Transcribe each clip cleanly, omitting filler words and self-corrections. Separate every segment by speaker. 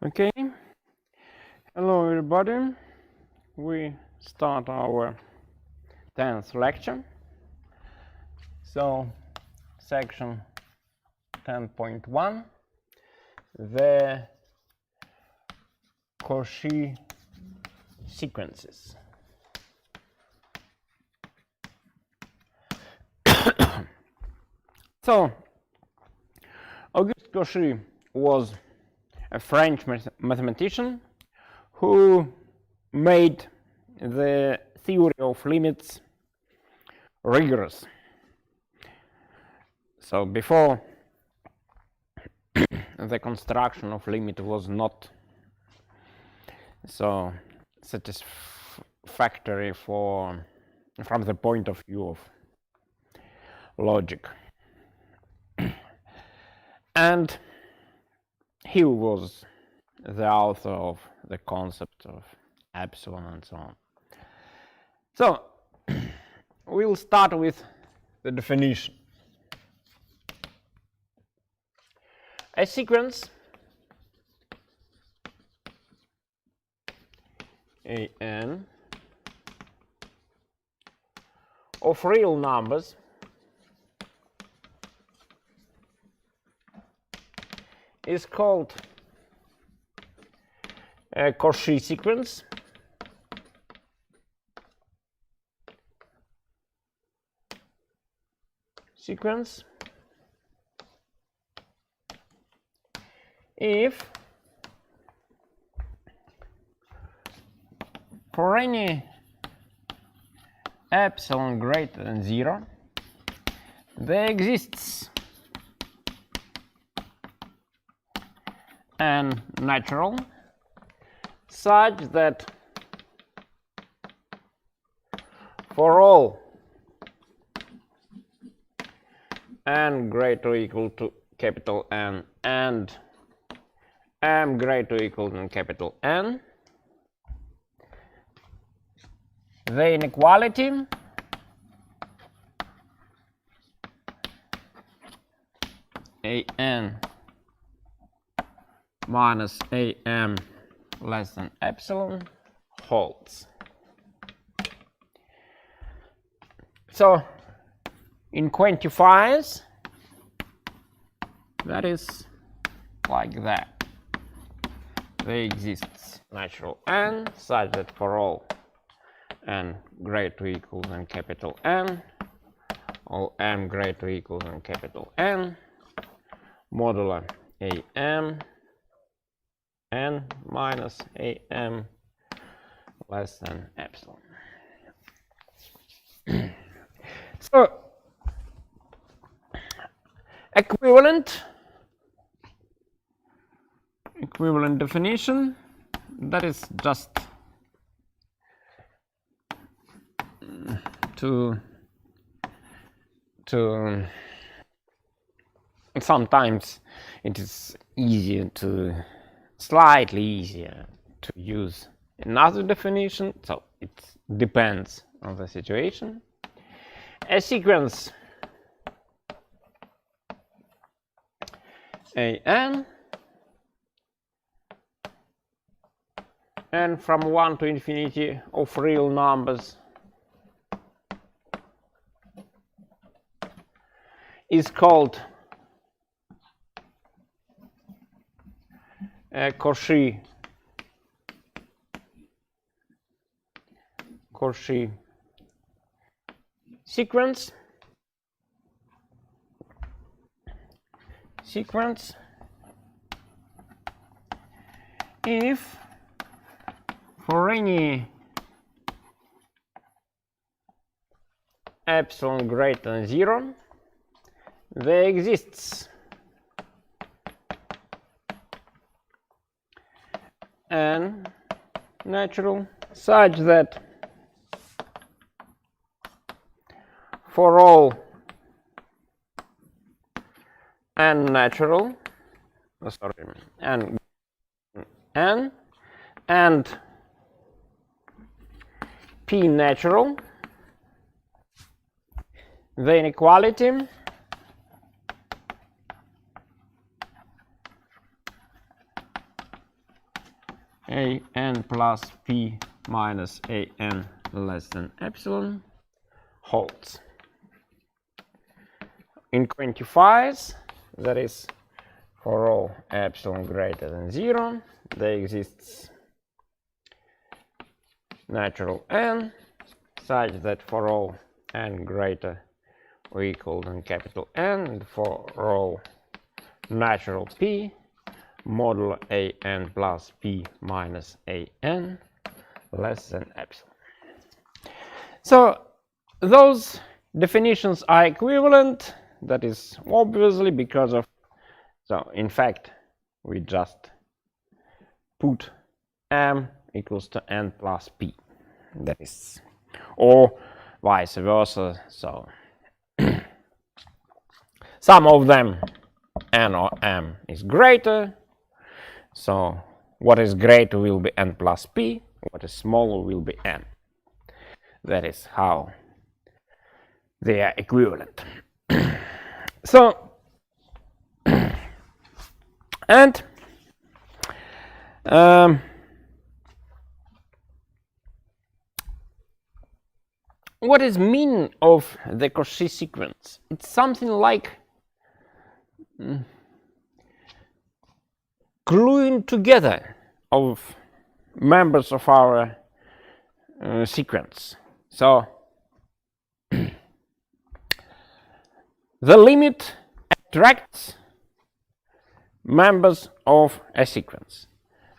Speaker 1: Okay, hello everybody. We start our 10th lecture. So, section 10.1, the Cauchy sequences. So, Auguste Cauchy was a French mathematician who made the theory of limits rigorous. So before, the construction of limit was not so satisfactory from the point of view of logic. And he was the author of the concept of epsilon and so on. So we'll start with the definition. A sequence an of real numbers is called a Cauchy sequence. If for any epsilon greater than 0 there exists an natural such that for all n greater or equal to capital N and m greater or equal than capital N, the inequality an minus am less than epsilon holds. So in quantifiers that is like that. There exists natural n such that for all n greater or equal than capital N, all m greater or equal than capital N, modulo am n minus am less than epsilon. So equivalent definition, that is just to sometimes it is slightly easier to use another definition, so it depends on the situation. A sequence an and from 1 to infinity of real numbers is called a Cauchy sequence. If for any epsilon greater than 0 there exists an natural such that for all n natural n and p natural, the inequality an plus p minus an less than epsilon holds. In quantifiers, that is, for all epsilon greater than 0, there exists natural n such that for all n greater or equal than capital N, and for all natural p, modulo an plus p minus an less than epsilon. So those definitions are equivalent. That is obviously because of, so in fact we just put m equals to n plus p, that is, or vice versa. So some of them, n or m, is greater, so what is greater will be n plus p, what is smaller will be n. That is how they are equivalent. So, and what is mean of the Cauchy sequence? It's something like gluing together of members of our sequence. So the limit attracts members of a sequence.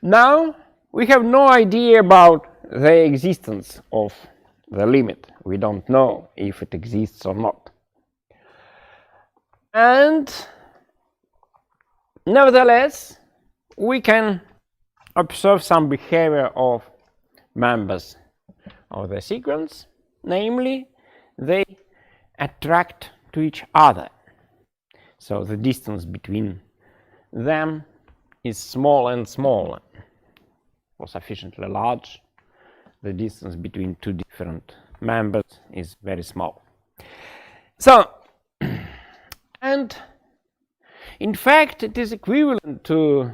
Speaker 1: Now we have no idea about the existence of the limit. We don't know if it exists or not. And nevertheless, we can observe some behavior of members of the sequence, namely, they attract to each other. So the distance between them is small and smaller, or sufficiently large. The distance between two different members is very small. So, and in fact, it is equivalent to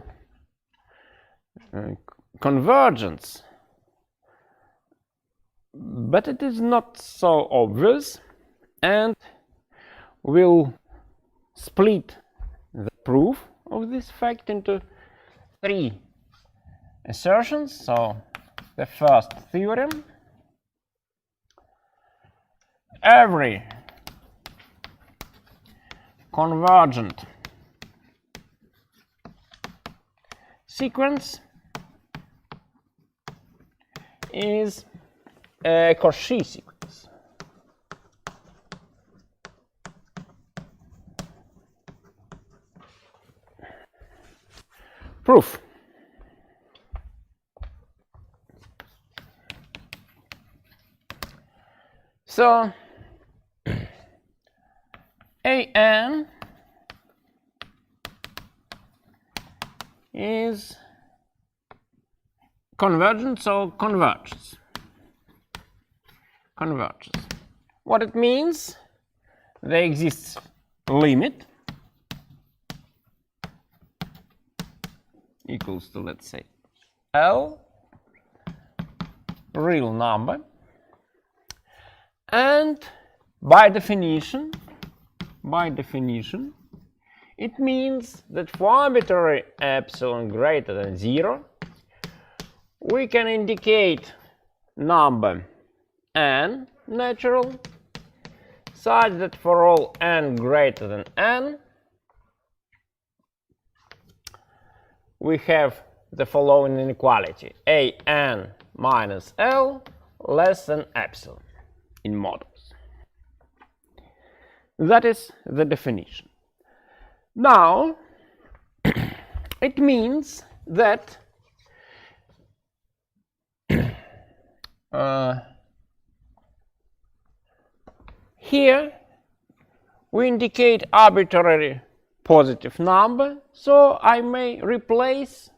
Speaker 1: convergence, but it is not so obvious, and we'll split the proof of this fact into 3 assertions. So the first theorem: every convergent sequence is a Cauchy sequence. Proof. So an is convergent, so converges. What it means? There exists limit equals to, let's say, L, real number, and by definition, it means that for arbitrary epsilon greater than 0, we can indicate number n natural such that for all n greater than n, we have the following inequality: an minus L less than epsilon in models. That is the definition. Now, it means that here we indicate arbitrary positive number, so I may replace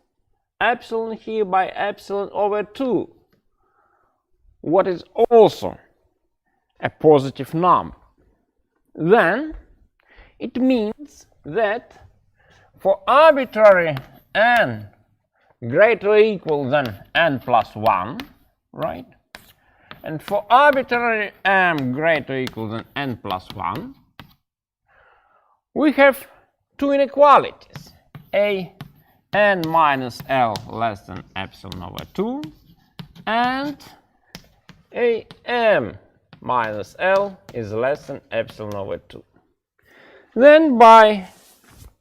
Speaker 1: epsilon here by epsilon over 2, what is also a positive number. Then it means that for arbitrary n greater or equal than n plus 1, right? And for arbitrary m greater or equal than n plus 1, we have two inequalities, a n minus l less than epsilon over 2 and a m minus l is less than epsilon over 2. Then by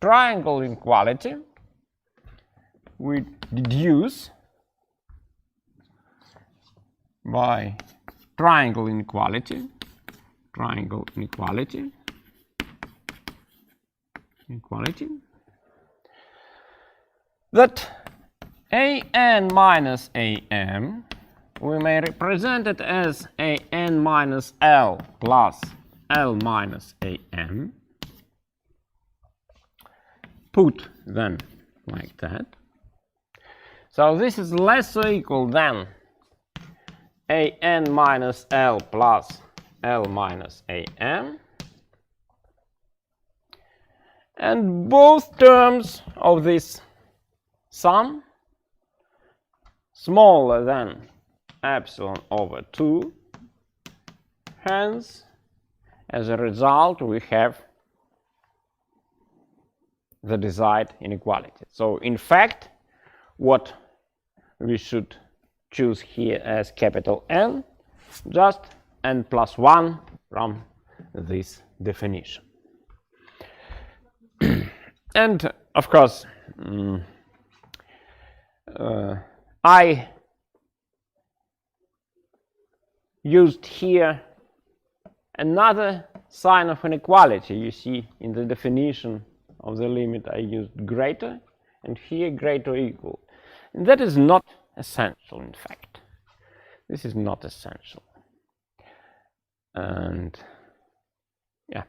Speaker 1: triangle inequality we deduce by triangle inequality that an minus am we may represent it as an minus l plus l minus am, put then like that. So this is less or equal than an minus l plus l minus am, and both terms of this sum smaller than epsilon over 2, hence as a result we have the desired inequality. So in fact what we should choose here as capital N, just n plus 1 from this definition. And of course I used here another sign of inequality. You see in the definition of the limit I used greater, and here greater or equal. And that is not essential, in fact. This is not essential. And yeah.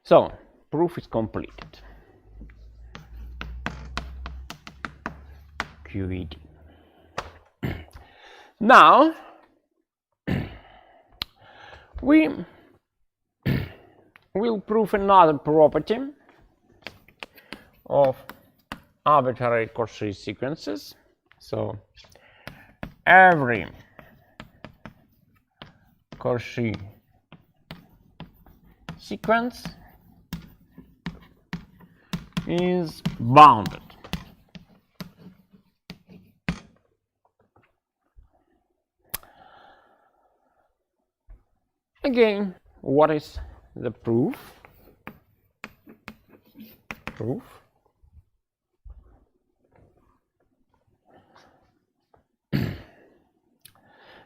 Speaker 1: So, proof is completed. QED. Now, we will prove another property of arbitrary Cauchy sequences. So every Cauchy sequence is bounded. Again, what is the proof?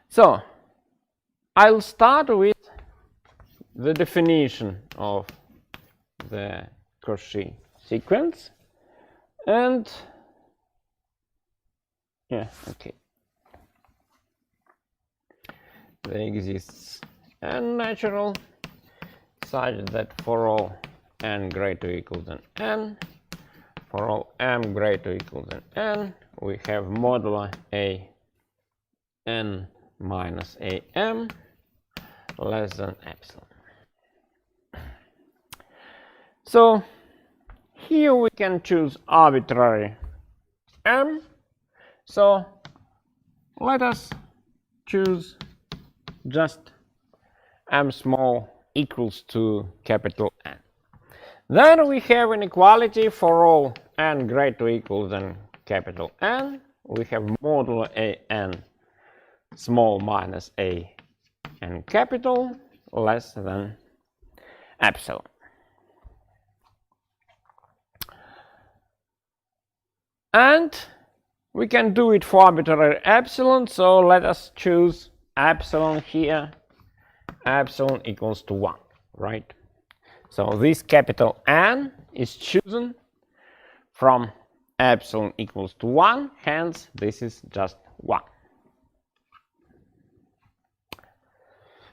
Speaker 1: So, I'll start with the definition of the Cauchy sequence, and there exists a natural such that for all n greater or equal than n, for all m greater or equal than n, we have modulo a n minus am less than epsilon. So here we can choose arbitrary m. So let us choose just m small equals to capital N. Then we have inequality for all n greater or equal than capital N. We have modulo a n small minus a n capital less than epsilon. And we can do it for arbitrary epsilon, so let us choose epsilon here. Epsilon equals to 1, right? So this capital N is chosen from epsilon equals to 1, hence this is just 1.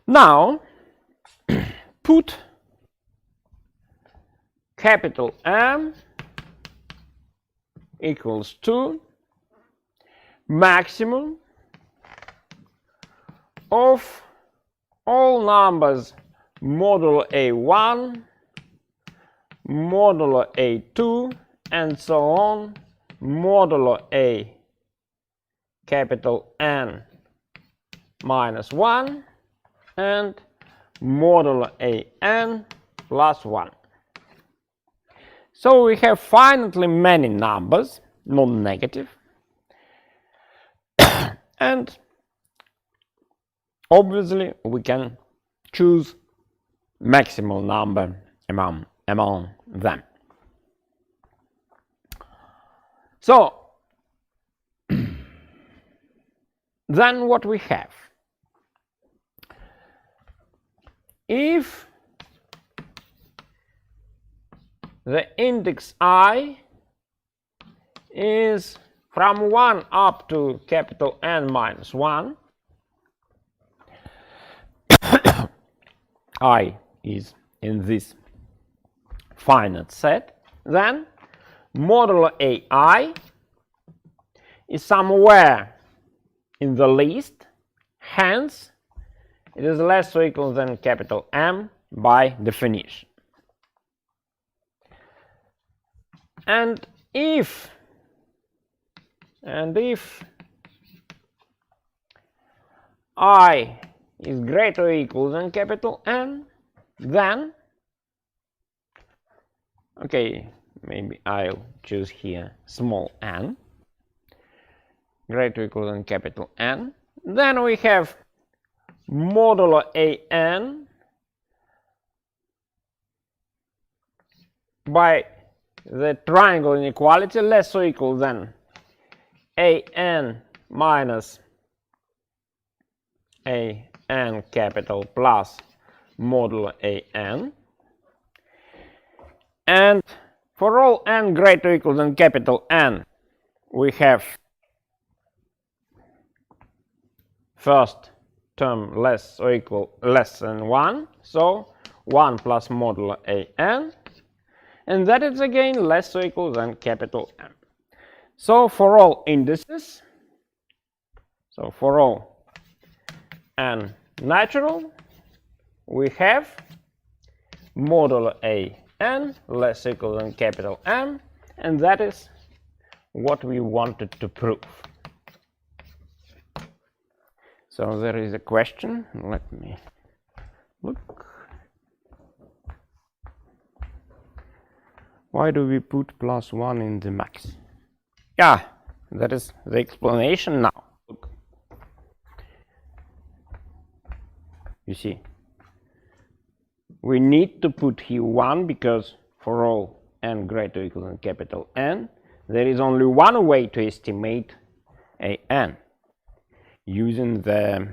Speaker 1: Now, put capital M equals to maximum of all numbers modulo a1, modulo a2, and so on, modulo A capital N minus 1 and modulo AN plus 1. So we have finitely many numbers, non-negative, and obviously we can choose maximal number among them. So then what we have? If the index I is from 1 up to capital N minus 1, I is in this finite set, then modulo AI is somewhere in the list, hence it is less or equal than capital M by definition. And if I is greater or equal than capital N, then, okay, maybe I'll choose here small n, greater or equal than capital N, then we have modulo AN by the triangle inequality less or equal than AN minus AN capital plus modulo AN, and for all n greater or equal than capital N we have first term less than 1, so 1 plus modulo AN, and that is again less or equal than capital M. So for all indices, so for all n natural, we have modulo AN less or equal than capital M, and that is what we wanted to prove. So there is a question, let me look. Why do we put plus 1 in the max? Yeah, that is the explanation now. Look. You see, we need to put here 1 because for all n greater or equal than capital N, there is only one way to estimate AN. Using the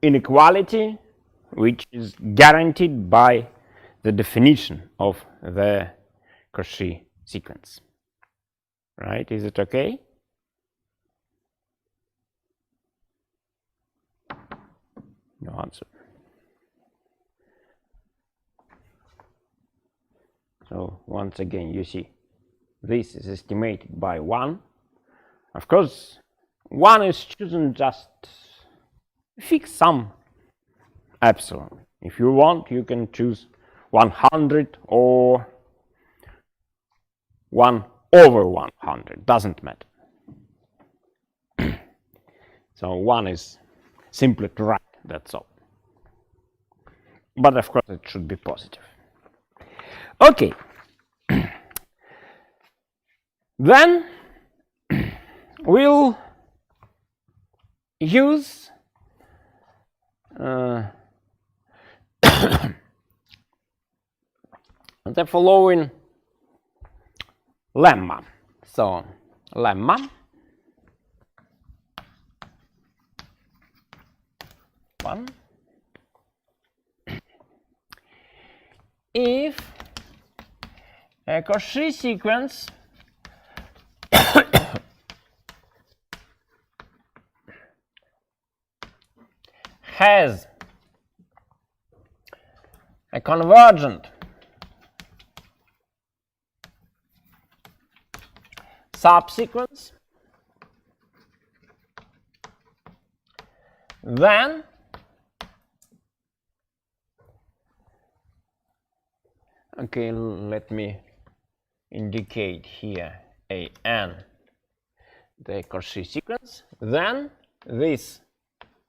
Speaker 1: inequality which is guaranteed by the definition of the Cauchy sequence. Right? Is it okay? No answer. So once again, you see, this is estimated by 1. Of course, 1 is chosen just fix some epsilon. If you want, you can choose 100 or 1 over 100, doesn't matter. So 1 is simply to write, that's all. But of course, it should be positive. Okay, then we'll use the following lemma. So, lemma 1. If a Cauchy sequence has a convergent subsequence Then okay, let me indicate here AN, the Cauchy sequence. Then this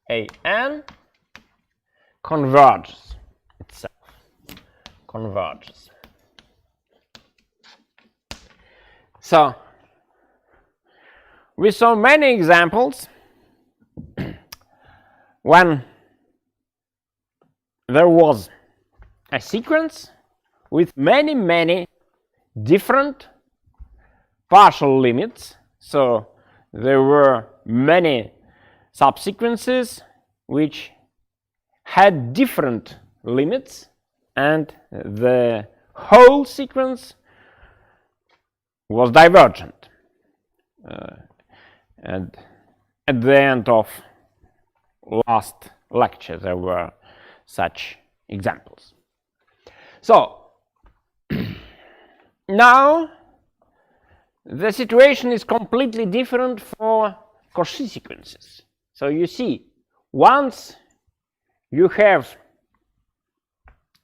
Speaker 1: AN converges itself, converges. So we saw many examples when there was a sequence with many different partial limits. So there were many subsequences which had different limits, and the whole sequence was divergent. And at the end of last lecture there were such examples. So now the situation is completely different for Cauchy sequences. So you see, once you have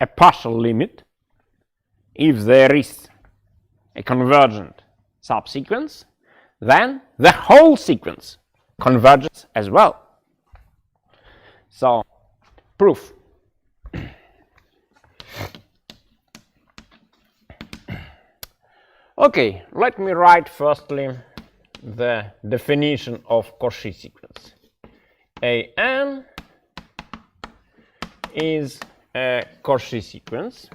Speaker 1: a partial limit, if there is a convergent subsequence, then the whole sequence converges as well. So, proof. Okay, let me write firstly the definition of Cauchy sequence. AN is a Cauchy sequence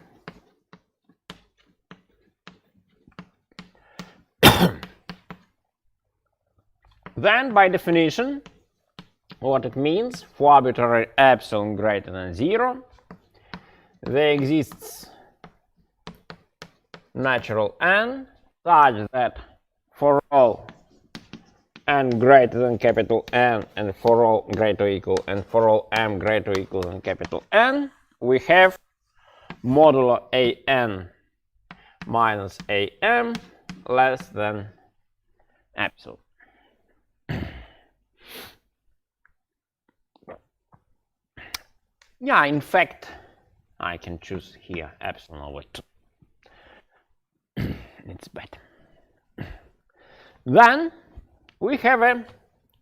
Speaker 1: then by definition what it means: for arbitrary epsilon greater than 0 there exists natural n such that for all n greater than capital N and for all greater or equal and for all m greater or equal than capital N, we have modulo an minus am less than epsilon. Yeah, in fact, I can choose here epsilon over 2. It's better. Then we have a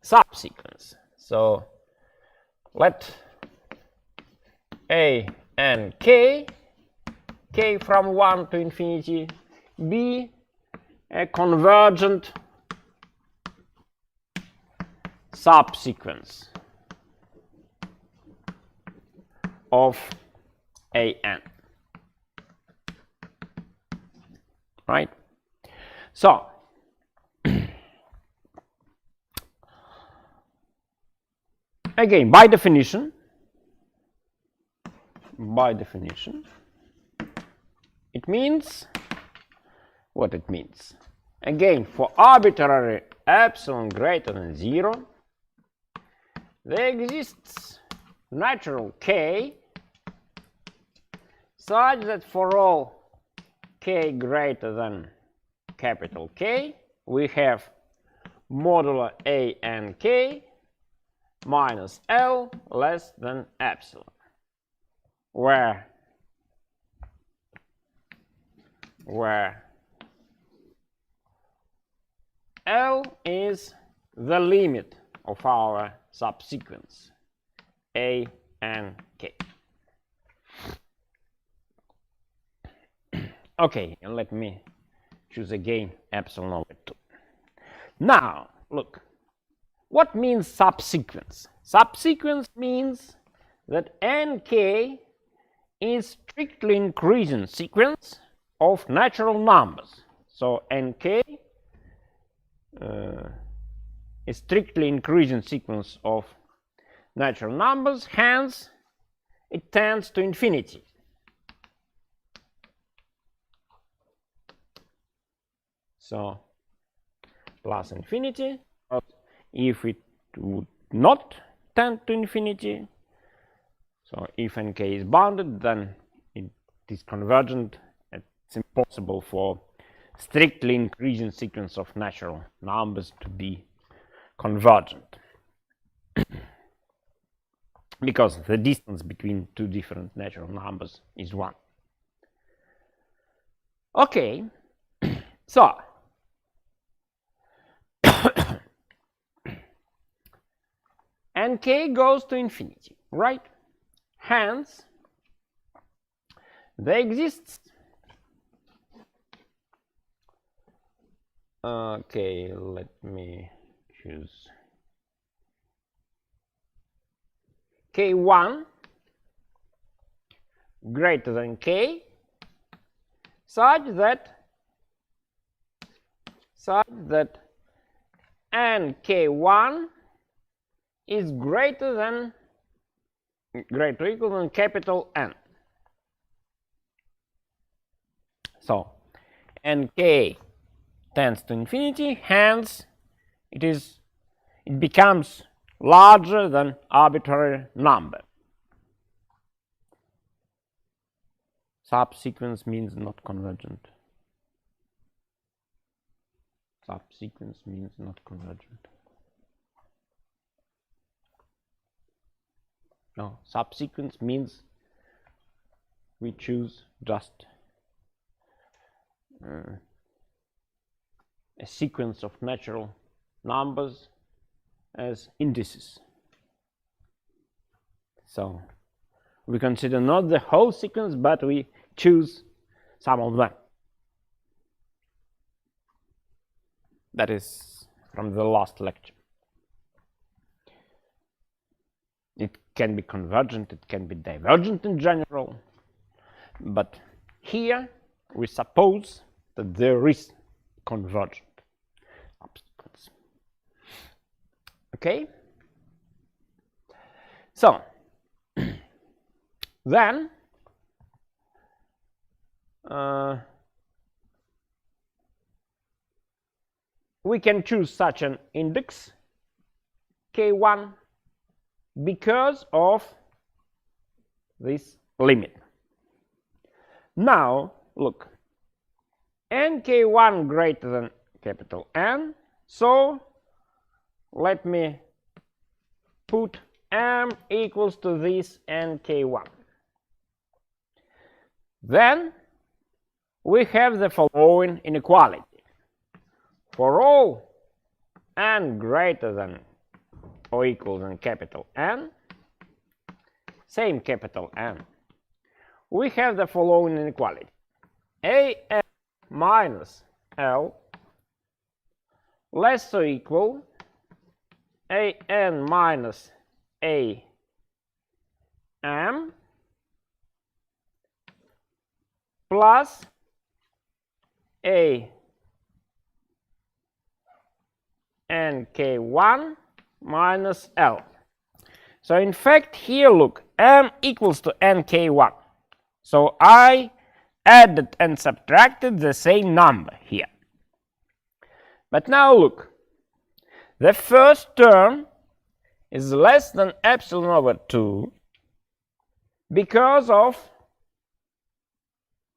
Speaker 1: subsequence. So let A and k from 1 to infinity, be a convergent subsequence of an. Right? So again, by definition, it means what it means. Again, for arbitrary epsilon greater than 0, there exists natural k such that for all k greater than capital K, we have modulo A and k minus L less than epsilon, where L is the limit of our subsequence A and K. Okay, and let me choose again epsilon over 2. Now, look, what means subsequence? Subsequence means that nk is strictly increasing sequence of natural numbers. So nk is strictly increasing sequence of natural numbers, hence it tends to infinity. So plus infinity, but if it would not tend to infinity, so if nk is bounded, then it is convergent. It's impossible for strictly increasing sequence of natural numbers to be convergent. because the distance between two different natural numbers is 1. Okay, so nk goes to infinity, right? Hence, there exists, okay, let me choose k1 greater than k, such that nk1 is greater or equal than capital N. So nk tends to infinity, hence it becomes larger than arbitrary number. Subsequence means not convergent. Subsequence means not convergent. No, subsequence means we choose just a sequence of natural numbers as indices. So we consider not the whole sequence, but we choose some of them. That is from the last lecture. It can be convergent, it can be divergent in general, but here we suppose that there is convergent subsequence. Okay? So, then we can choose such an index k1 because of this limit. Now look, nk1 greater than capital N, so let me put m equals to this nk1. Then we have the following inequality. For all n greater than or equal than capital N, same capital N, we have the following inequality. an minus L less or equal an minus am plus a nk1 minus L. So in fact here look, m equals to nk1. So I added and subtracted the same number here. But now look, the first term is less than epsilon over 2 because of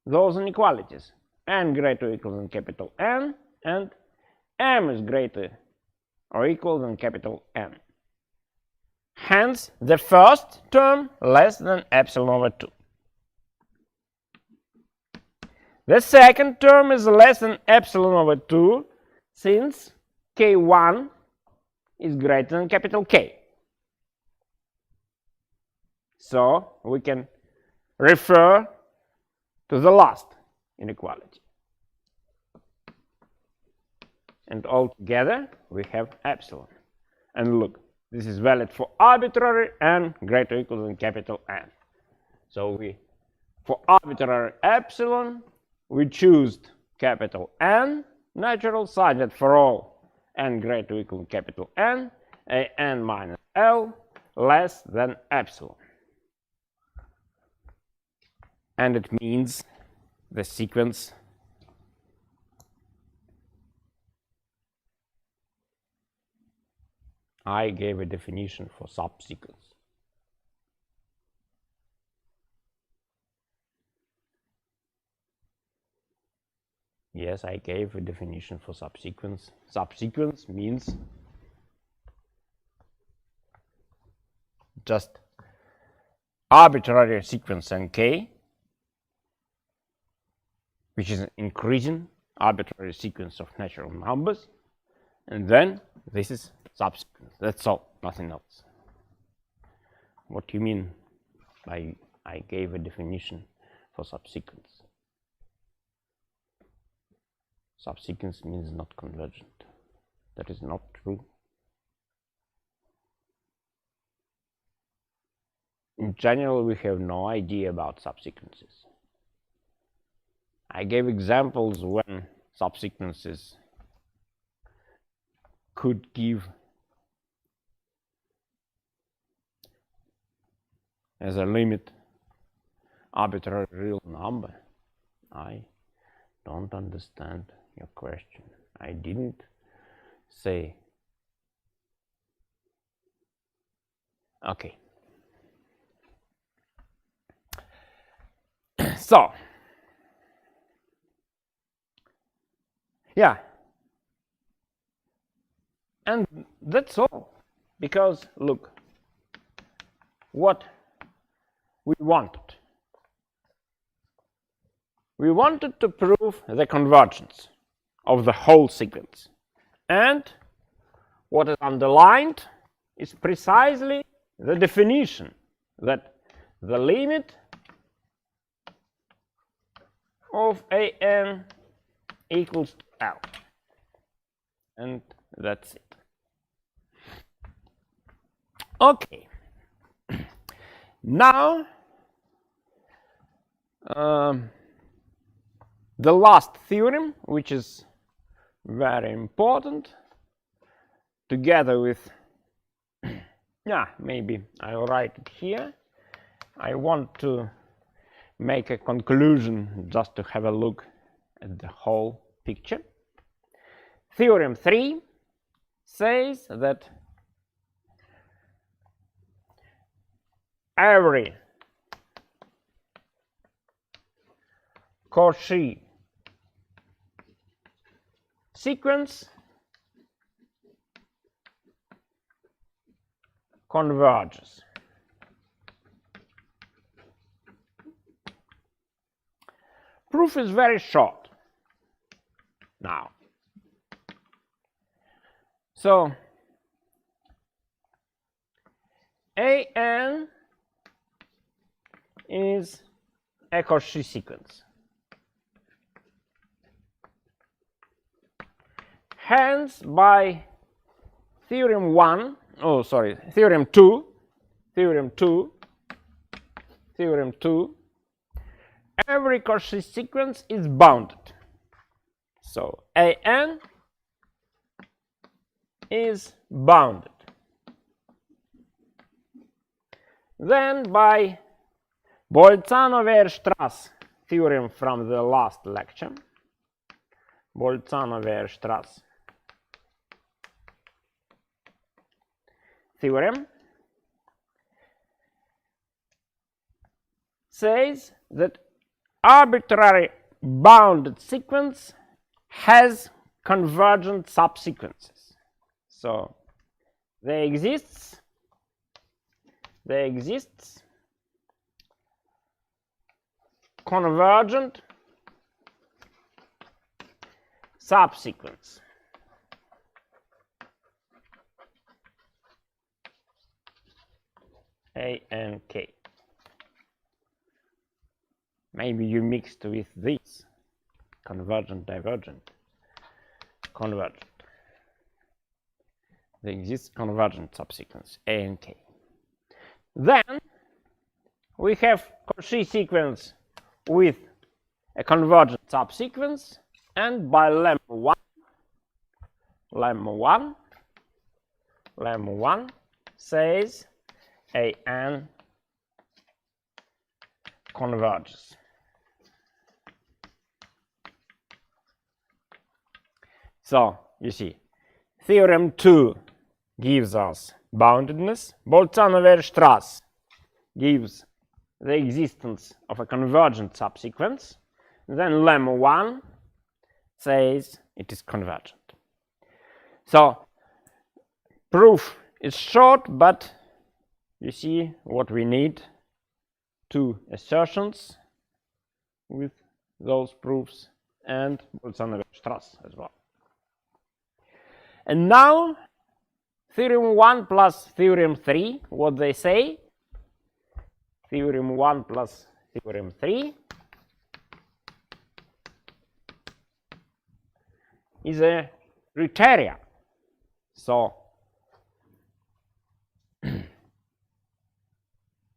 Speaker 1: those inequalities. N greater or equal than capital N and m is greater or equal than capital N. Hence, the first term less than epsilon over 2. The second term is less than epsilon over 2 since k1 is greater than capital K. So we can refer to the last inequality. And altogether we have epsilon. And look, this is valid for arbitrary n greater or equal than capital N. So for arbitrary epsilon, we choose capital N natural such that for all n greater or equal to capital N, an minus L less than epsilon. And it means the sequence I gave a definition for subsequence. Yes, I gave a definition for subsequence. Subsequence means just arbitrary sequence nk, which is an increasing arbitrary sequence of natural numbers, and then this is subsequence. That's all, nothing else. What do you mean by I gave a definition for subsequence? Subsequence means not convergent. That is not true. In general, we have no idea about subsequences. I gave examples when subsequences could give as a limit arbitrary real number. I don't understand your question. I didn't say. Okay. So, yeah. And that's all. Because, look, what we wanted. We wanted to prove the convergence of the whole sequence. And what is underlined is precisely the definition that the limit of an equals to L. And that's it. Okay. Now, the last theorem, which is very important, together with, yeah, maybe I'll write it here. I want to make a conclusion just to have a look at the whole picture. Theorem 3 says that every Cauchy sequence converges. Proof is very short now. So, AN is a Cauchy sequence. Hence, by theorem 2, every Cauchy sequence is bounded. So, AN is bounded. Then, by Boltzanoverstrasse theorem from the last lecture, Boltzanoverstrasse theorem says that arbitrary bounded sequence has convergent subsequences. So there exists convergent subsequence. A and K. Maybe you mixed with this convergent, divergent, convergent. There exists convergent subsequence A and K. Then we have Cauchy sequence with a convergent subsequence, and by lemma 1 says AN converges. So, you see, theorem 2 gives us boundedness. Boltzanoverstrasse gives the existence of a convergent subsequence. Then lemma 1 says it is convergent. So, proof is short, but you see what we need two assertions with those proofs and Boltzanoverstrasse as well. And now theorem 1 plus theorem 3, what they say? Theorem 1 plus theorem 3 is a criteria. So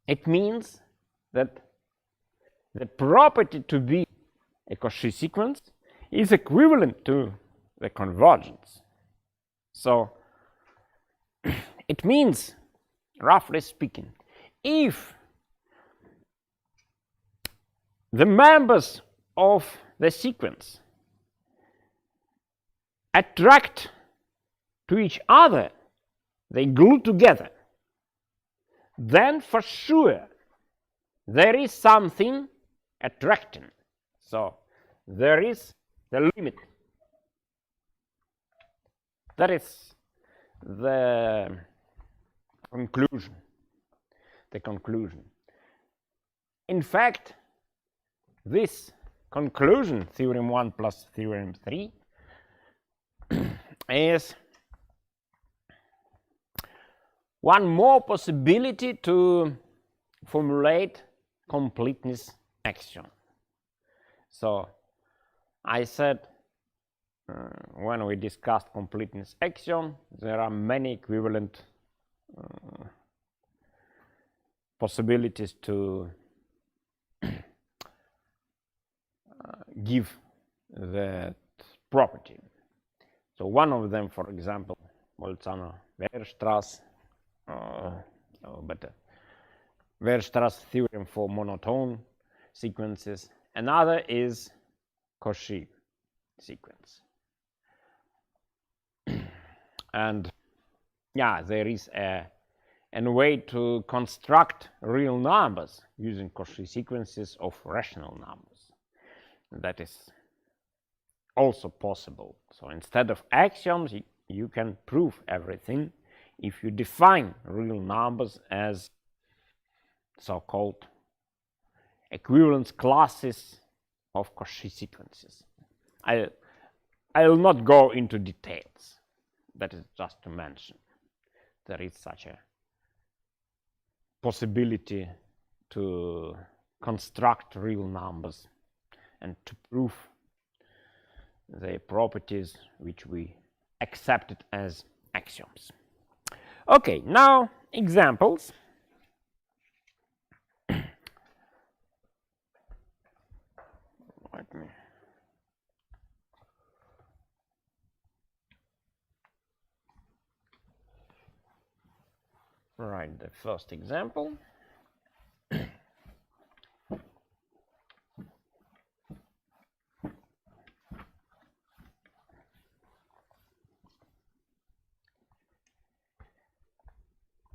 Speaker 1: it means that the property to be a Cauchy sequence is equivalent to the convergence. So it means, roughly speaking, if the members of the sequence attract to each other, they glue together, then for sure there is something attracting. So there is the limit. That is the conclusion. The conclusion. In fact, this conclusion, theorem 1 plus theorem 3, is one more possibility to formulate completeness axiom. So I said when we discussed completeness axiom, there are many equivalent possibilities to give that property. So one of them, for example, Boltzanoverstrasse, Verstrasse theorem for monotone sequences. Another is Cauchy sequence. And yeah, there is a way to construct real numbers using Cauchy sequences of rational numbers. That is also possible. So instead of axioms, you can prove everything if you define real numbers as so-called equivalence classes of Cauchy sequences. I will not go into details. That is just to mention there is such a possibility to construct real numbers and to prove the properties which we accepted as axioms. Okay, now examples. Let me write the first example.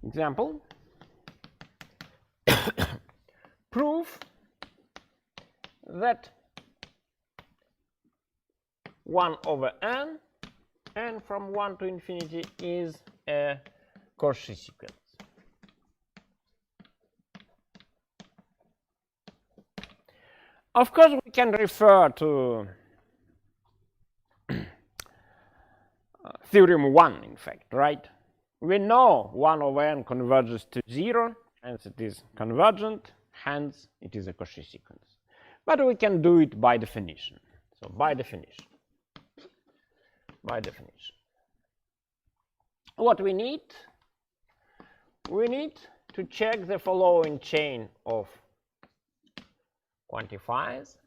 Speaker 1: Example. Prove that 1 over n from 1 to infinity is a Cauchy sequence. Of course, we can refer to theorem 1, in fact, right? We know 1 over n converges to 0, hence it is convergent, hence it is a Cauchy sequence. But we can do it by definition. So by definition. What we need? We need to check the following chain of quantifiers.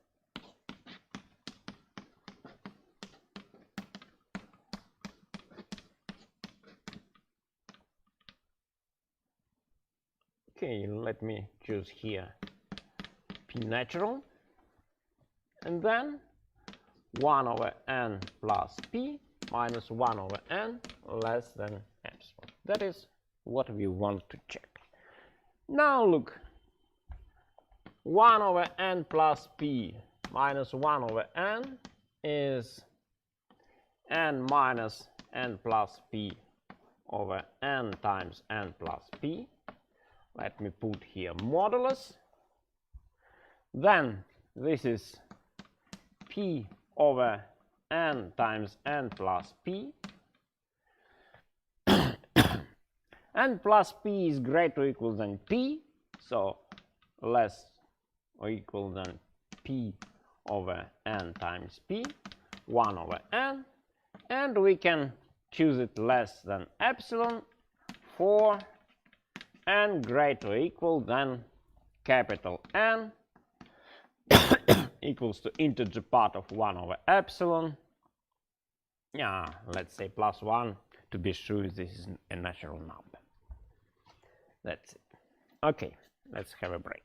Speaker 1: Okay, let me choose here p natural, and then 1 over n plus p minus 1 over n less than epsilon. That is what we want to check. Now look, 1 over n plus p minus 1 over n is n minus n plus p over n times n plus p. Let me put here modulus Then this is p over n times n plus p. N plus p is greater or equal than p, so less or equal than p over n times p, 1 over n, and we can choose it less than epsilon for n greater or equal than capital N equals to integer part of 1 over epsilon. Yeah, let's say plus 1 to be sure this is a natural number. That's it. Okay, let's have a break.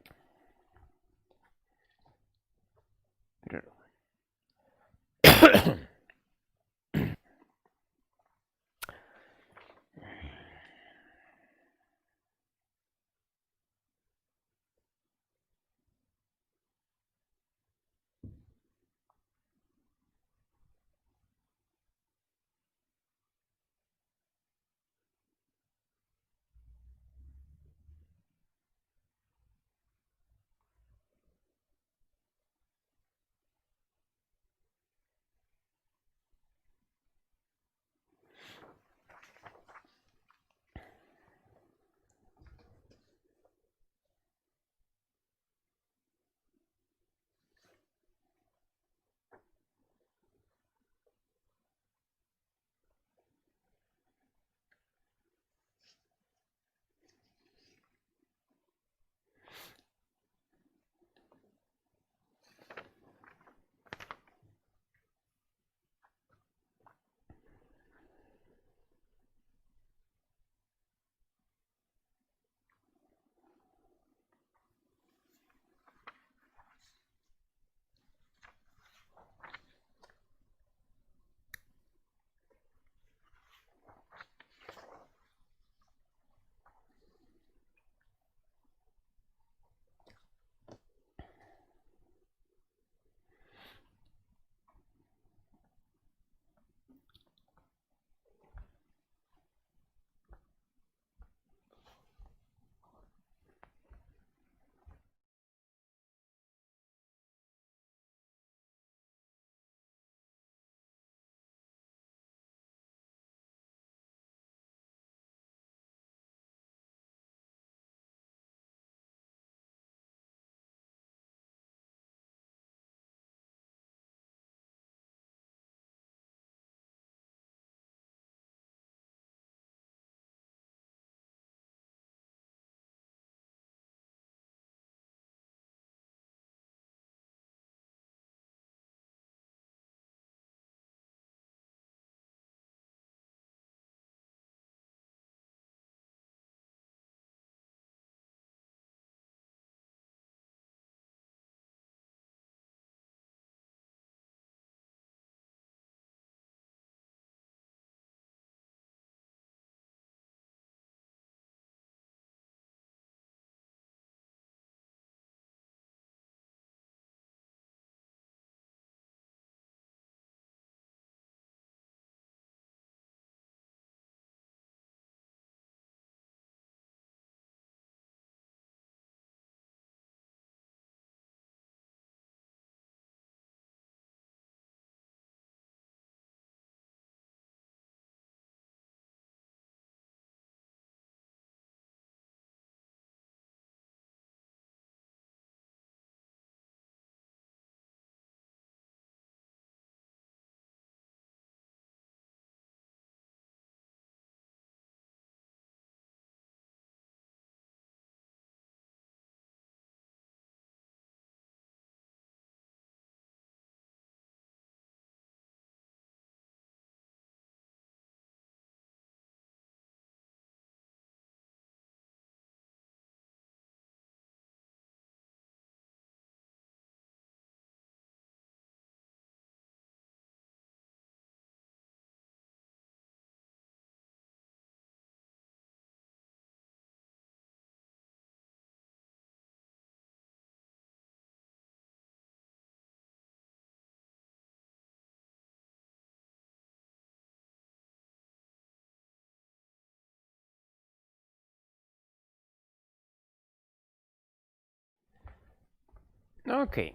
Speaker 1: Okay.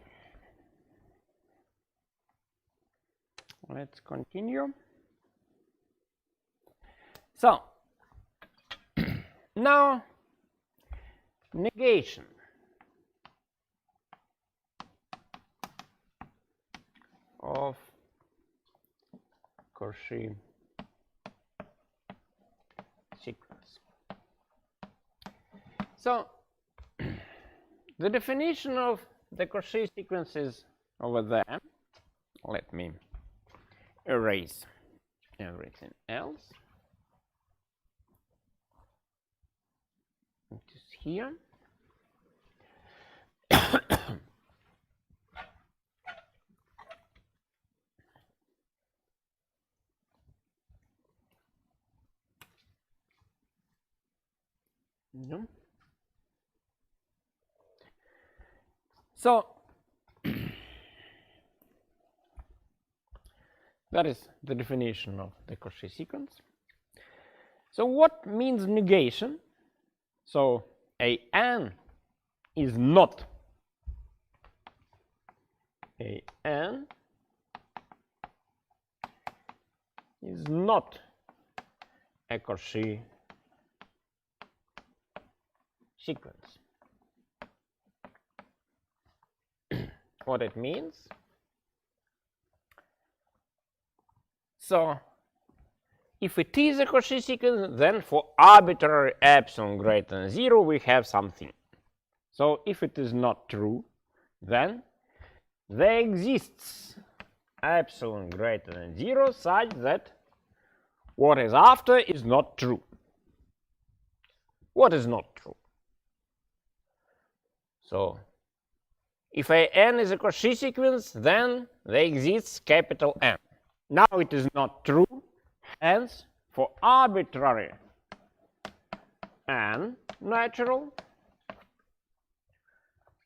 Speaker 1: Let's continue. So, now negation of Cauchy sequence. So, the definition of the Cauchy sequence is over there. Let me erase everything else. It is here. No. So that is the definition of the Cauchy sequence. So what means negation? So an is not a Cauchy sequence. What it means? So if it is a Cauchy sequence, then for arbitrary epsilon greater than 0 we have something. So if it is not true, then there exists epsilon greater than 0 such that what is after is not true. What is not true? So if an is a Cauchy sequence, then there exists capital N. Now it is not true, hence for arbitrary n natural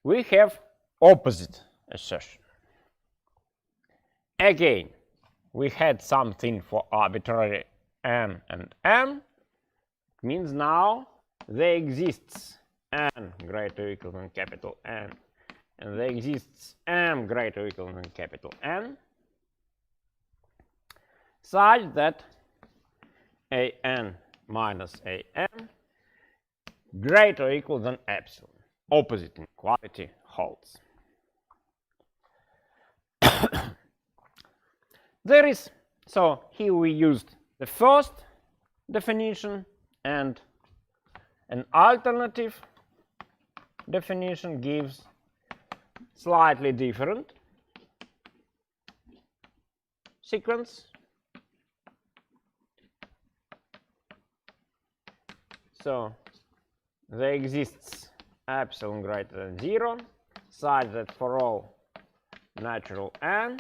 Speaker 1: we have opposite assertion. Again, we had something for arbitrary n and m. It means now there exists n greater or equal than capital N, and there exists m greater or equal than capital N, such that an minus am greater or equal than epsilon. Opposite inequality holds. There is, so here we used the first definition, and an alternative definition gives slightly different sequence. So there exists epsilon greater than 0 such that for all natural n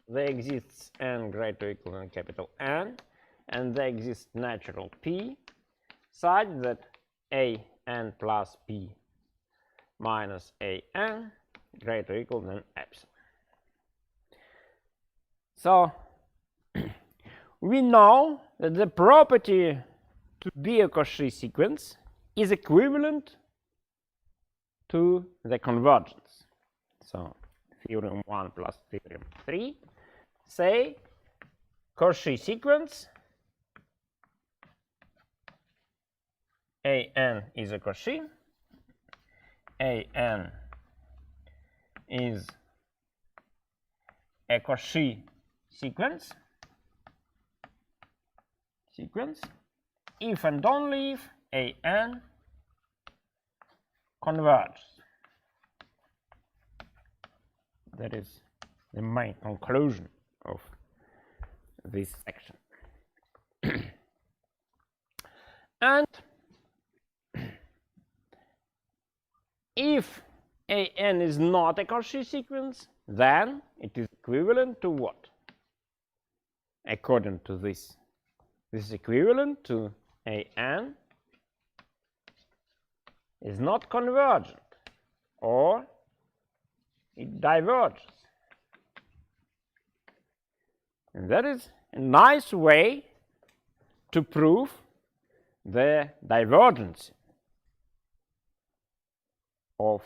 Speaker 1: there exists n greater or equal than capital N, and there exists natural p such that an plus p minus an greater or equal than epsilon. So we know that the property to be a Cauchy sequence is equivalent to the convergence. So theorem 1 plus theorem 3 say Cauchy sequence an is a Cauchy, an is a Cauchy sequence if and only if an converges. That is the main conclusion of this section. And if an is not a Cauchy sequence, then it is equivalent to what? According to this is equivalent to an is not convergent, or it diverges. And that is a nice way to prove the divergence of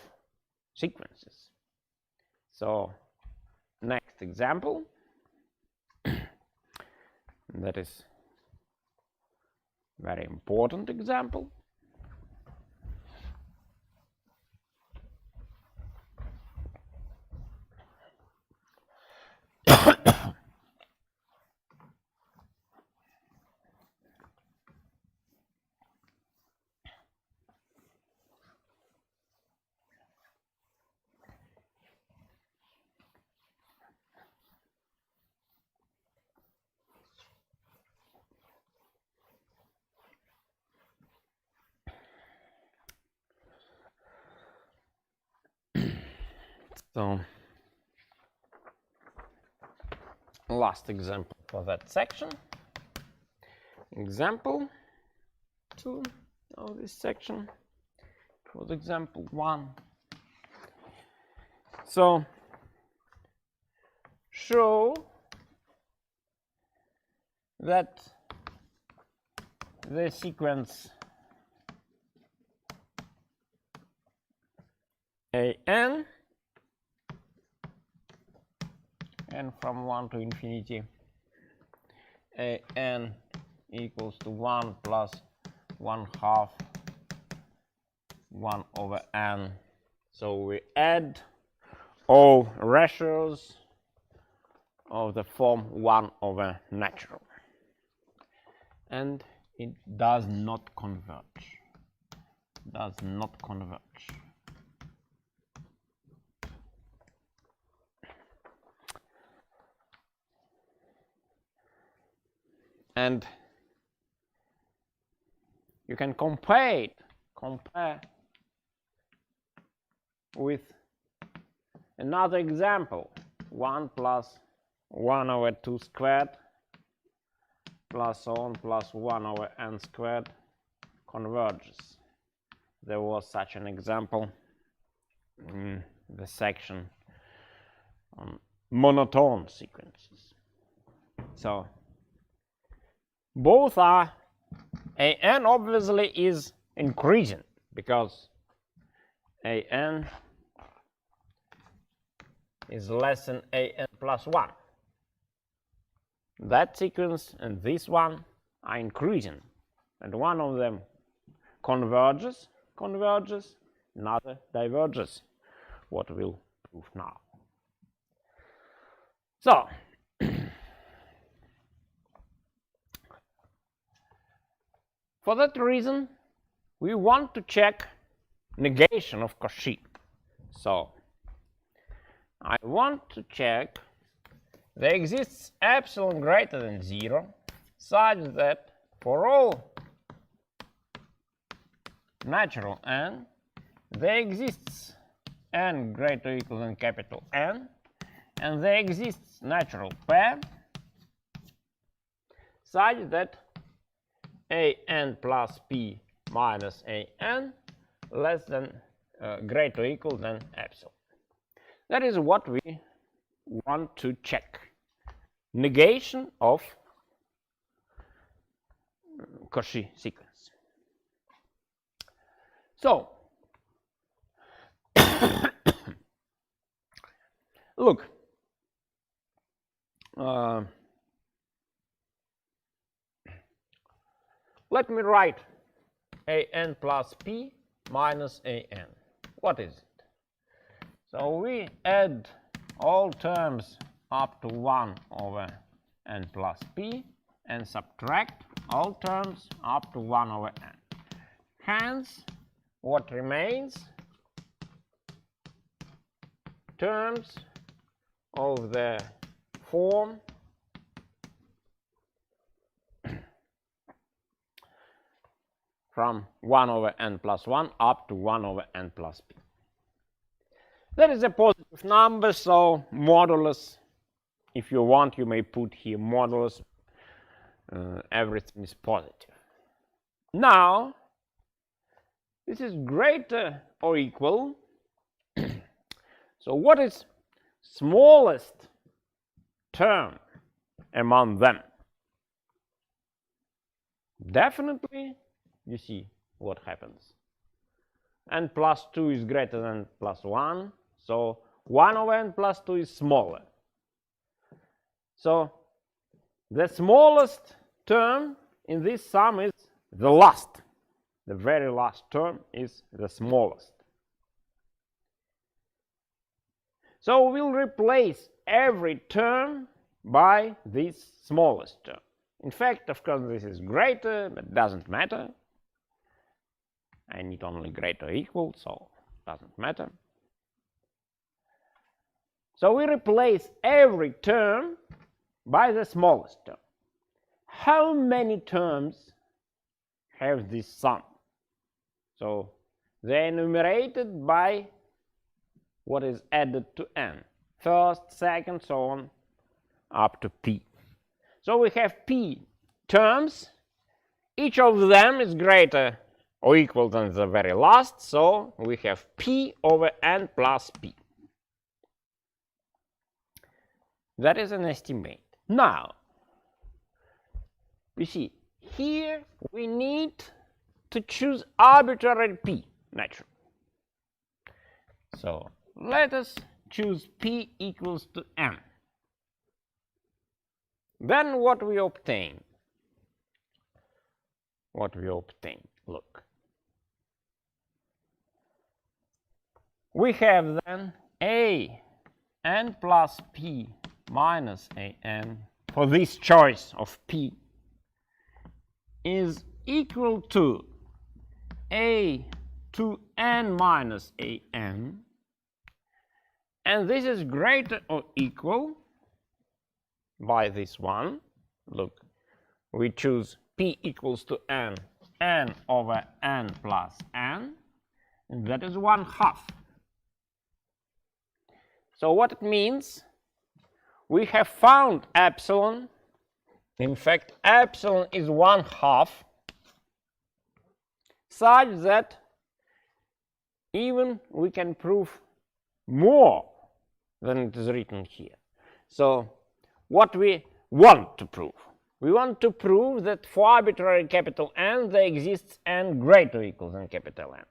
Speaker 1: sequences. So next example, that is very important example. So last example for that section. Example 2 of this section. It was example 1. So show that the sequence an, and from 1 to infinity, an equals to 1 plus 1/2 1 over n. So we add all ratios of the form 1 over natural, and it does not converge. Does not converge. And you can compare with another example, 1 plus 1 over 2 squared plus so on plus 1 over n squared converges. There was such an example in the section on monotone sequences. So both are, an obviously is increasing because an is less than an plus 1. That sequence and this one are increasing, and one of them converges, another diverges, what we'll prove now. So for that reason, we want to check negation of Cauchy. So I want to check there exists epsilon greater than 0 such that for all natural n, there exists n greater or equal than capital N, and there exists natural pair such that an plus p minus an less than greater or equal than epsilon. That is what we want to check. Negation of Cauchy sequence. So look, let me write an plus p minus an. What is it? So we add all terms up to 1 over n plus p and subtract all terms up to 1 over n. Hence, what remains? Terms of the form from 1 over n plus 1 up to 1 over n plus p. That is a positive number, so modulus, if you want, you may put here modulus. Everything is positive. Now, this is greater or equal. So what is smallest term among them? Definitely, you see what happens. n plus 2 is greater than plus 1, so 1 over n plus 2 is smaller. So the smallest term in this sum is the last. The very last term is the smallest. So we'll replace every term by this smallest term. In fact, of course, this is greater, but doesn't matter. I need only greater or equal, so it doesn't matter. So we replace every term by the smallest term. How many terms have this sum? So they're enumerated by what is added to n. First, second, so on, up to p. So we have p terms. Each of them is greater or equal than the very last, so we have p over n plus p. That is an estimate. Now, you see, here we need to choose arbitrary p, naturally. So let us choose p equals to n. Then what we obtain? Look. We have then a n plus p minus a n for this choice of p is equal to a to n minus a n, and this is greater or equal by this one. Look, we choose p equals to n, n over n plus n, and that is 1/2. So what it means, we have found epsilon. In fact, epsilon is 1/2, such that even we can prove more than it is written here. So what we want to prove? We want to prove that for arbitrary capital N there exists n greater or equal than capital N.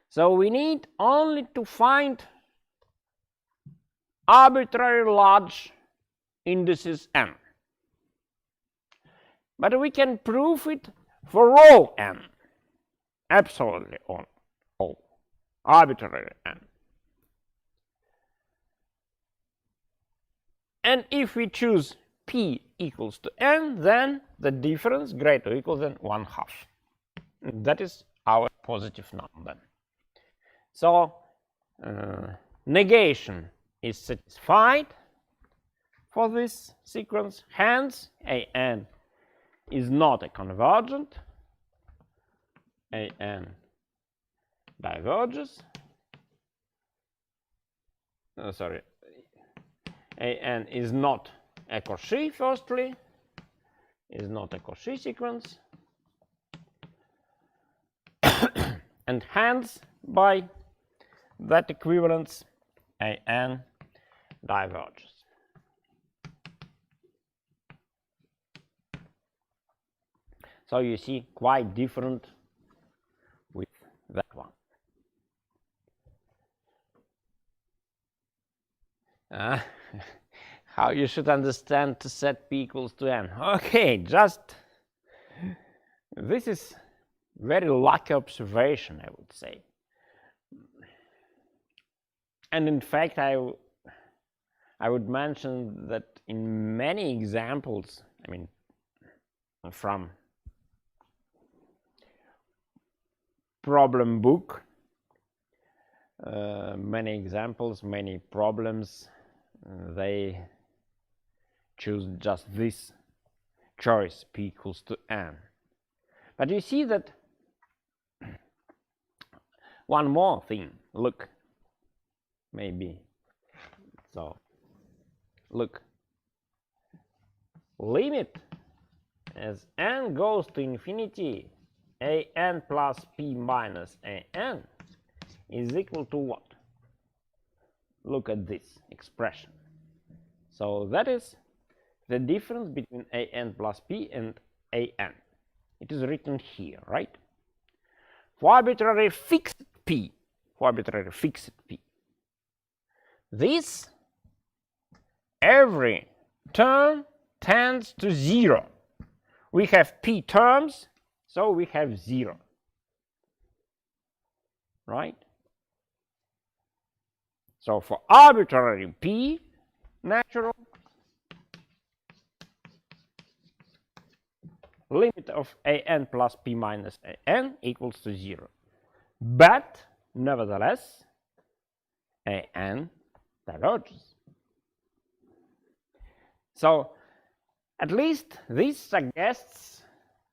Speaker 1: So we need only to find arbitrary large indices n. But we can prove it for all n, absolutely all, arbitrary n. And if we choose p equals to n, then the difference greater or equal than 1/2. That is our positive number. So negation is satisfied for this sequence, hence an is not a convergent, an diverges, an is not a Cauchy, firstly, is not a Cauchy sequence, and hence, by that equivalence, an diverges. So you see, quite different with that one. How you should understand to set p equals to n. Okay, just this is very lucky observation, I would say. And in fact, I would mention that in many examples, I mean, from problem book, many examples, many problems, they choose just this choice, p equals to n. But you see that one more thing, look, maybe, so, look, limit as n goes to infinity, an plus p minus an is equal to what? Look at this expression. So that is the difference between an plus p and an. It is written here, right? For arbitrary fixed p, for arbitrary fixed p. This, every term tends to 0. We have p terms, so we have 0. Right? So for arbitrary p natural, limit of an plus p minus an equals to 0. But nevertheless, an diverges. So at least this suggests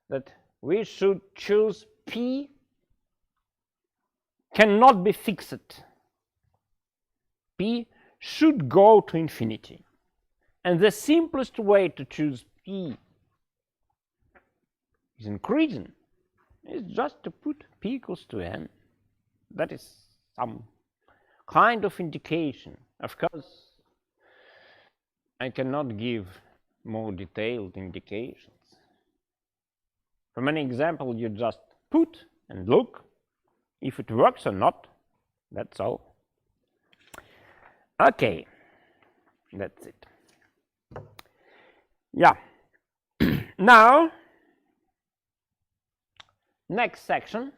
Speaker 1: that we should choose p cannot be fixed. P should go to infinity. And the simplest way to choose p is increasing is just to put p equals to n. That is some kind of indication. Of course, I cannot give more detailed indications. From an example, you just put and look if it works or not. That's all. Okay, that's it. Yeah. Now, next section,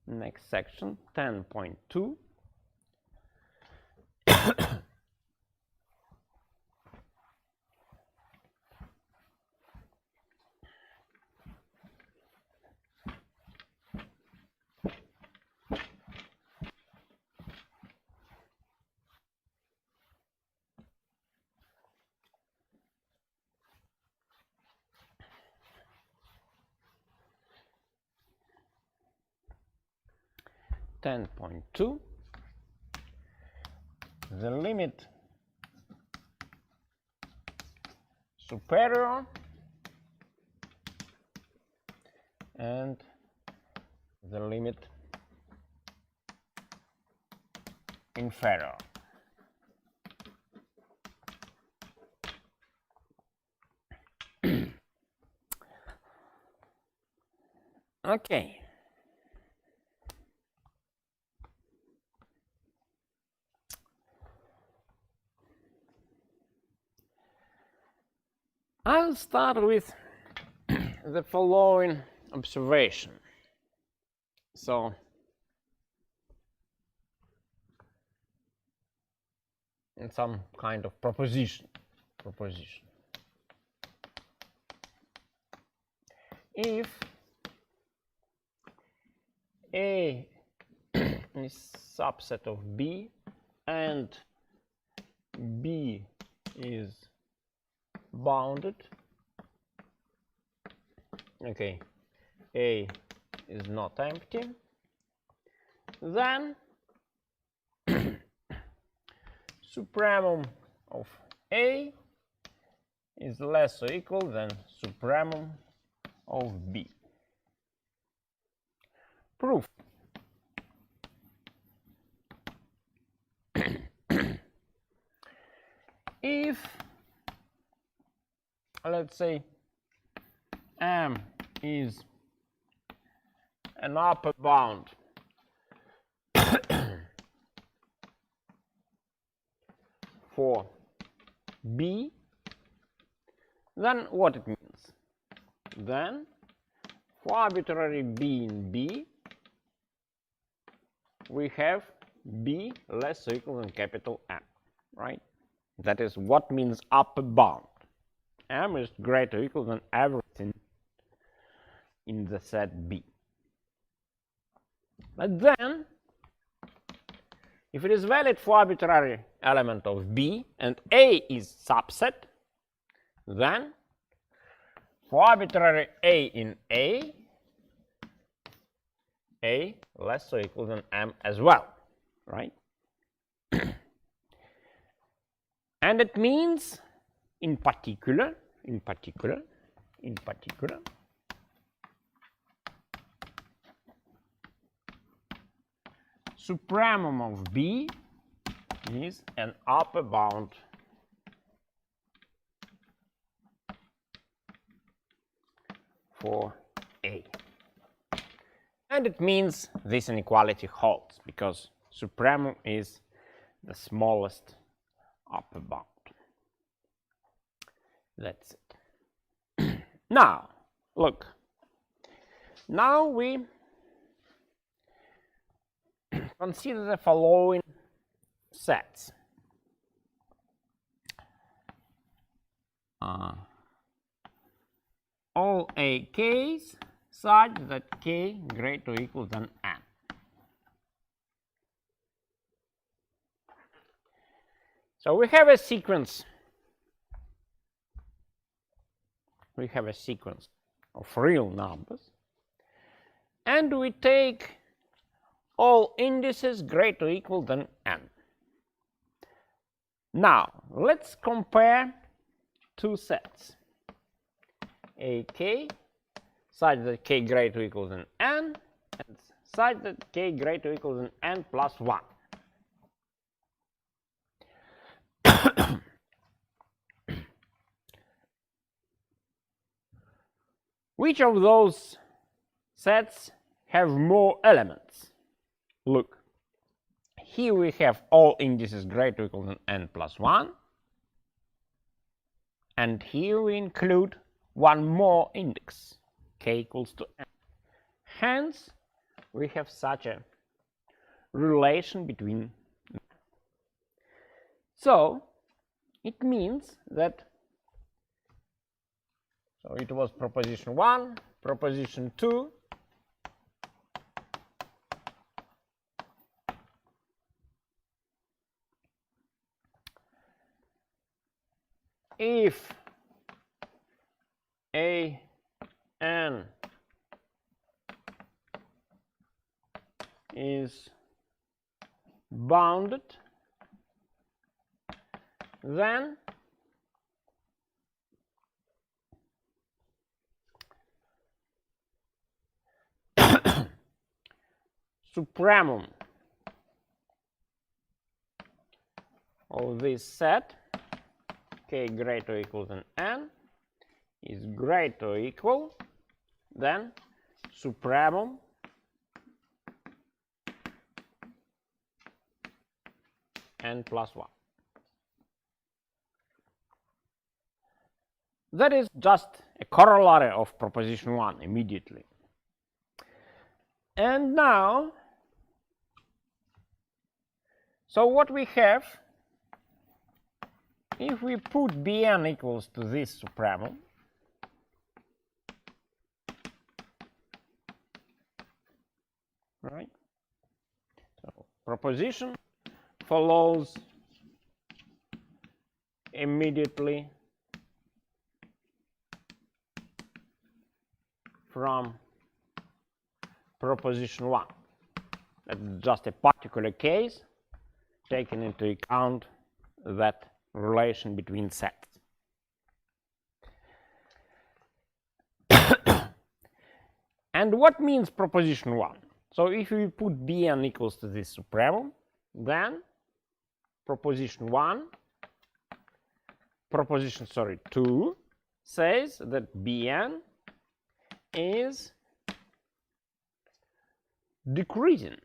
Speaker 1: 10.2. The limit superior and the limit inferior. Okay. I'll start with the following observation. So, in some kind of proposition. If A is subset of B and B is bounded, okay, A is not empty, then supremum of A is less or equal than supremum of B. Proof. If, let's say, M is an upper bound for B, then what it means? Then for arbitrary B in B, we have B less or equal than capital M, right? That is what means upper bound. M is greater or equal than everything in the set B. But then, if it is valid for arbitrary element of B and A is subset, then for arbitrary A in A less or equal than M as well, right? And it means, in particular, supremum of B is an upper bound for A. And it means this inequality holds, because supremum is the smallest upper bound. That's it. Now, look. Now we consider the following sets. All AKs such that k greater or equal than n. So we have a sequence. We have a sequence of real numbers, and we take all indices greater or equal than n. Now, let's compare two sets. AK such that k greater or equal than n, and such that k greater or equal than n plus 1. Which of those sets have more elements? Look, here we have all indices greater or equal than n plus 1, and here we include one more index, k equals to n. Hence, we have such a relation between them. So, it means that, so it was proposition 1, proposition 2, if a n is bounded, then supremum of this set, k greater or equal than n, is greater or equal than supremum n plus 1. That is just a corollary of proposition 1 immediately. And now, so what we have, if we put Bn equals to this supremum, right? So proposition follows immediately from proposition 1. That's just a particular case, taking into account that relation between sets. And what means proposition 1? So if we put Bn equals to this supremum, then proposition 2 says that Bn is decreasing.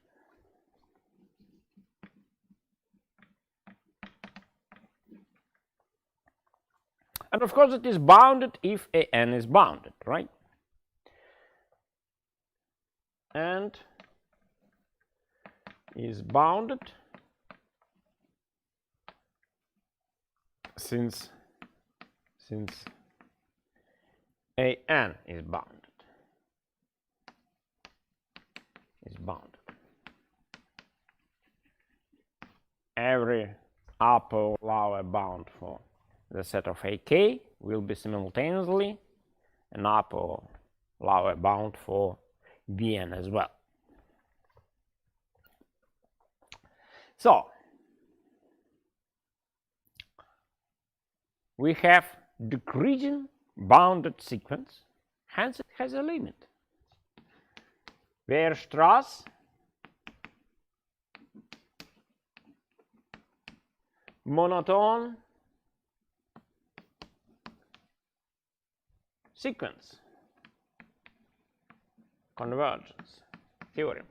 Speaker 1: And of course it is bounded if An is bounded, right? And is bounded since An is bounded. Every upper or lower bound for the set of AK will be simultaneously an upper or lower bound for Bn as well. So we have decreasing bounded sequence, hence it has a limit. Weierstrass monotone sequence convergence. theorem.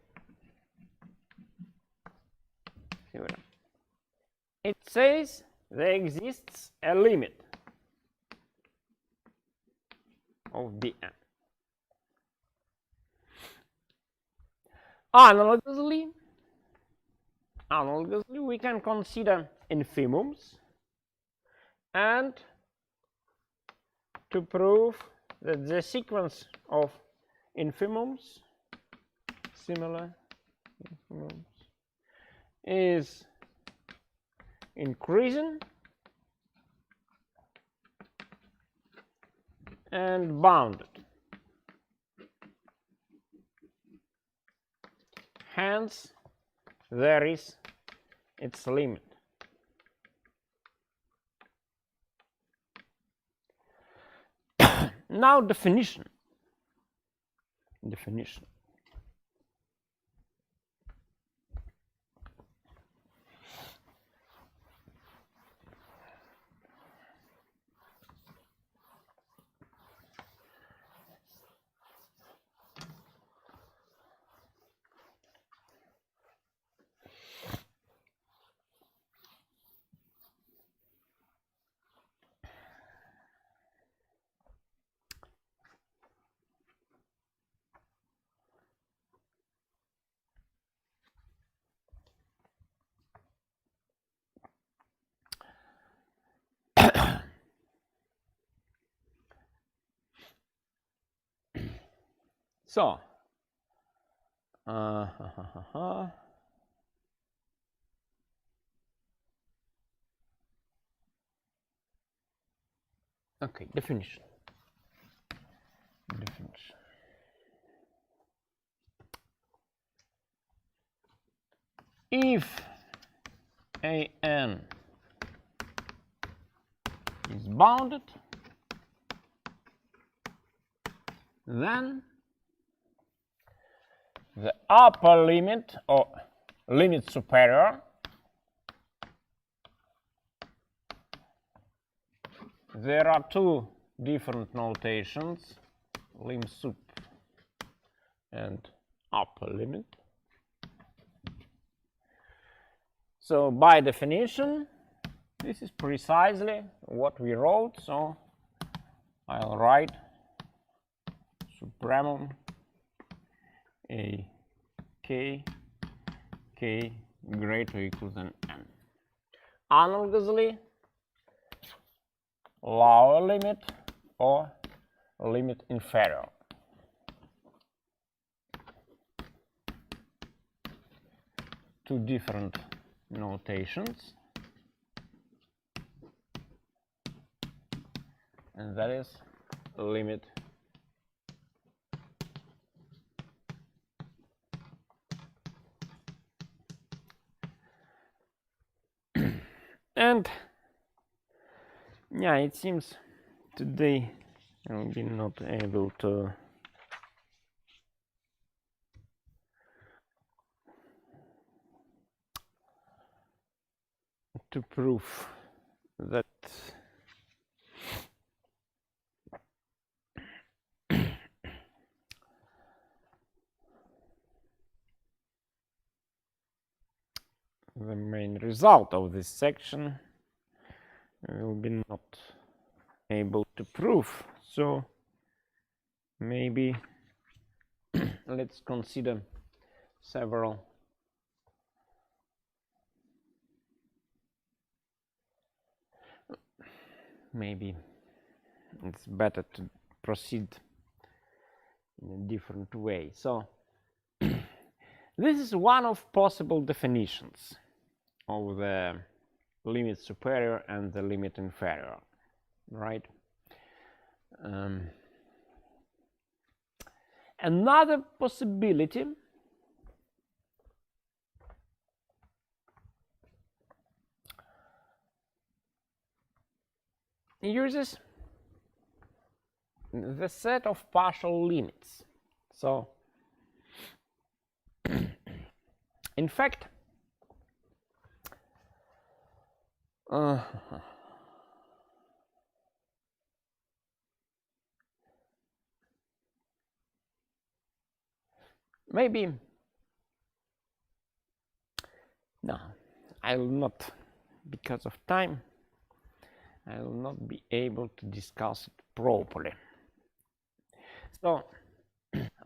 Speaker 1: It says there exists a limit of Bn. Analogously, we can consider infimums and to prove that the sequence of infimums, similar infimums, is increasing and bounded. Hence, there is its limit. Now definition. So, okay, definition. If An is bounded, then the upper limit or limit superior there are two different notations, lim sup and upper limit. So by definition, this is precisely what we wrote, so I'll write supremum a k greater or equal than n. Analogously, lower limit or limit inferior. Two different notations, and that is limit and yeah, it seems today I'll be not able to prove that the main result of this section will be not able to prove. So maybe let's consider several maybe it's better to proceed in a different way. So this is one of possible definitions of the limit superior and the limit inferior, right? Another possibility uses the set of partial limits. So in fact, maybe No, I will not, because of time, I will not be able to discuss it properly. So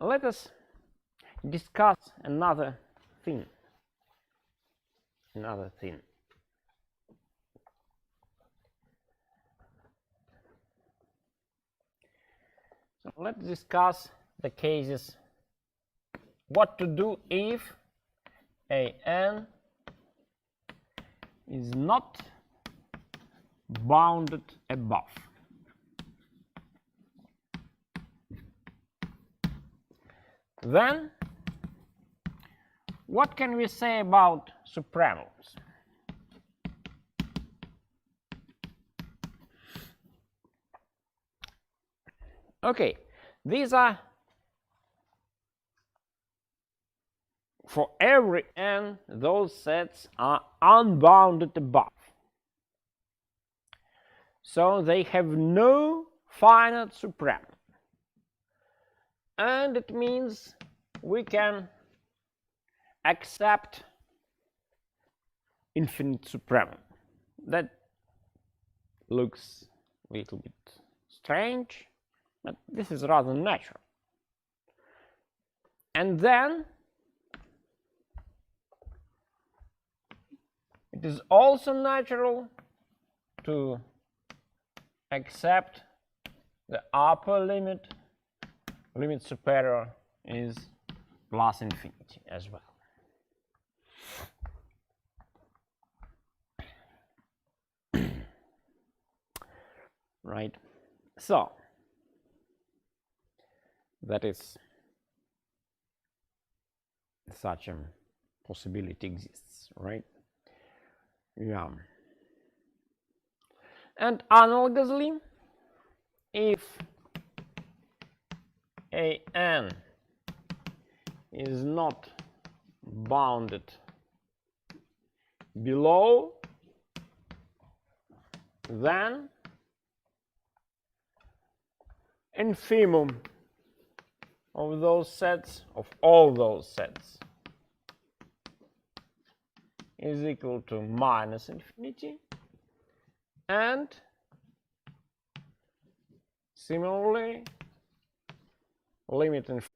Speaker 1: let us discuss another thing. So let's discuss the cases, what to do if an is not bounded above. Then, what can we say about supremums? Okay, these are for every n, those sets are unbounded above. So they have no finite supremum. And it means we can accept infinite supremum. That looks a little bit strange, but this is rather natural. And then it is also natural to accept the upper limit superior is plus infinity as well. Right? So that is such a possibility exists, right? Yeah. And analogously, if an is not bounded below, then infimum of those sets, of all those sets, is equal to minus infinity, and similarly limit infinity.